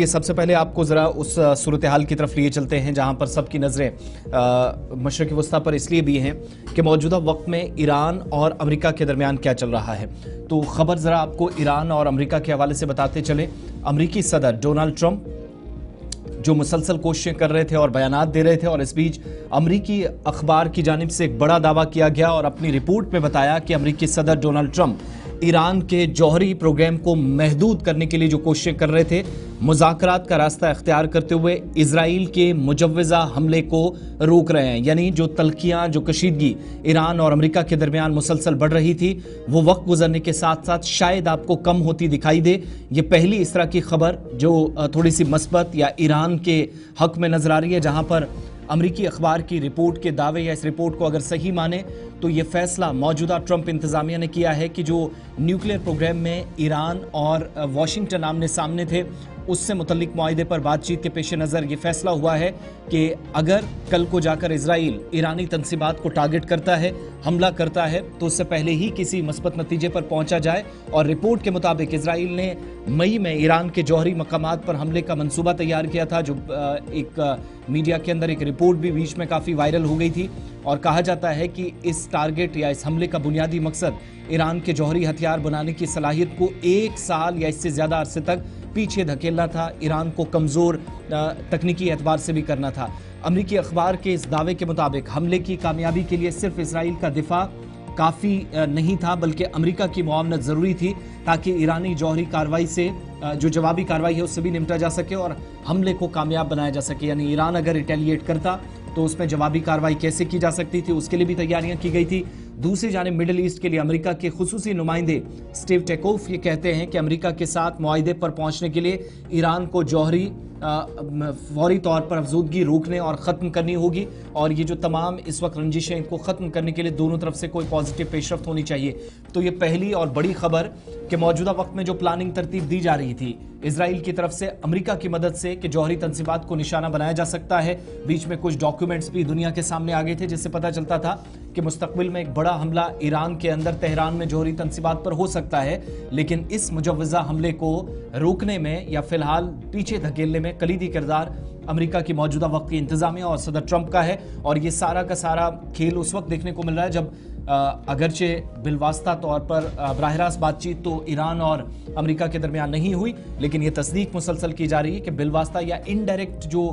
یہ سب سے پہلے آپ کو ذرا اس صورتحال کی طرف لیے چلتے ہیں جہاں پر سب کی نظریں مشرق وسطیٰ پر اس لیے بھی ہیں کہ موجودہ وقت میں ایران اور امریکہ کے درمیان کیا چل رہا ہے۔ تو خبر ذرا آپ کو ایران اور امریکہ کے حوالے سے بتاتے چلیں۔ امریکی صدر ڈونلڈ ٹرمپ جو مسلسل کوششیں کر رہے تھے اور بیانات دے رہے تھے، اور اس بیچ امریکی اخبار کی جانب سے ایک بڑا دعویٰ کیا گیا اور اپنی رپورٹ میں بتایا کہ امریکی صدر ڈونلڈ ٹرمپ ایران کے جوہری پروگرام کو محدود کرنے کے لیے جو کوششیں کر رہے تھے، مذاکرات کا راستہ اختیار کرتے ہوئے اسرائیل کے مجوزہ حملے کو روک رہے ہیں۔ یعنی جو تلخیاں، جو کشیدگی ایران اور امریکہ کے درمیان مسلسل بڑھ رہی تھی، وہ وقت گزرنے کے ساتھ ساتھ شاید آپ کو کم ہوتی دکھائی دے۔ یہ پہلی اس طرح کی خبر جو تھوڑی سی مثبت یا ایران کے حق میں نظر آ رہی ہے، جہاں پر امریکی اخبار کی رپورٹ کے دعوے یا اس رپورٹ کو اگر صحیح مانے تو یہ فیصلہ موجودہ ٹرمپ انتظامیہ نے کیا ہے کہ جو نیوکلیئر پروگرام میں ایران اور واشنگٹن آمنے سامنے تھے، اس سے متعلق معاہدے پر بات چیت کے پیش نظر یہ فیصلہ ہوا ہے کہ اگر کل کو جا کر اسرائیل ایرانی تنصیبات کو ٹارگٹ کرتا ہے، حملہ کرتا ہے، تو اس سے پہلے ہی کسی مثبت نتیجے پر پہنچا جائے۔ اور رپورٹ کے مطابق اسرائیل نے مئی میں ایران کے جوہری مقامات پر حملے کا منصوبہ تیار کیا تھا، جو ایک میڈیا کے اندر ایک رپورٹ بھی بیچ میں کافی وائرل ہو گئی تھی، اور کہا جاتا ہے کہ اس ٹارگٹ یا اس حملے کا بنیادی مقصد ایران کے جوہری ہتھیار بنانے کی صلاحیت کو 1 سال یا اس سے زیادہ عرصے تک پیچھے دھکیلنا تھا، ایران کو کمزور تکنیکی اعتبار سے بھی کرنا تھا۔ امریکی اخبار کے اس دعوے کے مطابق حملے کی کامیابی کے لیے صرف اسرائیل کا دفاع کافی نہیں تھا، بلکہ امریکہ کی معاونت ضروری تھی تاکہ ایرانی جوہری کارروائی سے جو جوابی کارروائی ہے اس سے بھی نمٹا جا سکے اور حملے کو کامیاب بنایا جا سکے۔ یعنی ایران اگر ریٹیلیٹ کرتا تو اس میں جوابی کارروائی کیسے کی جا سکتی تھی، اس کے لیے بھی تیاریاں کی گئی تھی۔ دوسری جانب مڈل ایسٹ کے لیے امریکہ کے خصوصی نمائندے سٹیو ٹیکوف یہ کہتے ہیں کہ امریکہ کے ساتھ معاہدے پر پہنچنے کے لیے ایران کو جوہری فوری طور پر افزودگی روکنے اور ختم کرنی ہوگی، اور یہ جو تمام اس وقت رنجشیں ان کو ختم کرنے کے لیے دونوں طرف سے کوئی پازیٹیو پیش رفت ہونی چاہیے۔ تو یہ پہلی اور بڑی خبر کہ موجودہ وقت میں جو پلاننگ ترتیب دی جا رہی تھی اسرائیل کی طرف سے امریکہ کی مدد سے کہ جوہری تنصیبات کو نشانہ بنایا جا سکتا ہے، بیچ میں کچھ ڈاکیومنٹس بھی دنیا کے سامنے آ گئے تھے جس سے پتہ چلتا تھا کہ مستقبل میں ایک بڑا حملہ ایران کے اندر تہران میں جوہری تنصیبات پر ہو سکتا ہے، لیکن اس مجوزہ حملے کو روکنے میں یا فی الحال پیچھے دھکیلنے میں کلیدی کردار امریکہ کی موجودہ وقت کی انتظامیہ اور صدر ٹرمپ کا ہے۔ اور یہ سارا کا سارا کھیل اس وقت دیکھنے کو مل رہا ہے جب اگرچہ بالواسطہ طور پر براہ راست بات چیت تو ایران اور امریکہ کے درمیان نہیں ہوئی، لیکن یہ تصدیق مسلسل کی جا رہی ہے کہ بالواسطہ یا انڈائریکٹ جو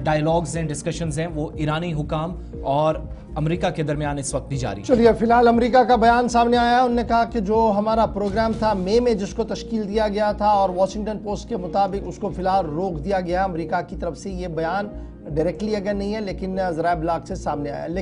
ڈائیلاگز ہیں، ڈسکشنز ہیں، وہ ایرانی حکام اور امریکہ کے درمیان اس وقت دی جا رہی ہے۔ چلیے، فی الحال امریکہ کا بیان سامنے آیا ہے۔ انہوں نے کہا کہ جو ہمارا پروگرام تھا مئی میں جس کو تشکیل دیا گیا تھا اور واشنگٹن پوسٹ کے مطابق اس کو فی الحال روک دیا گیا۔ امریکہ کی طرف سے یہ بیان ڈائریکٹلی اگر نہیں ہے لیکن ذرائع ابلاغ سے سامنے آیا ہے۔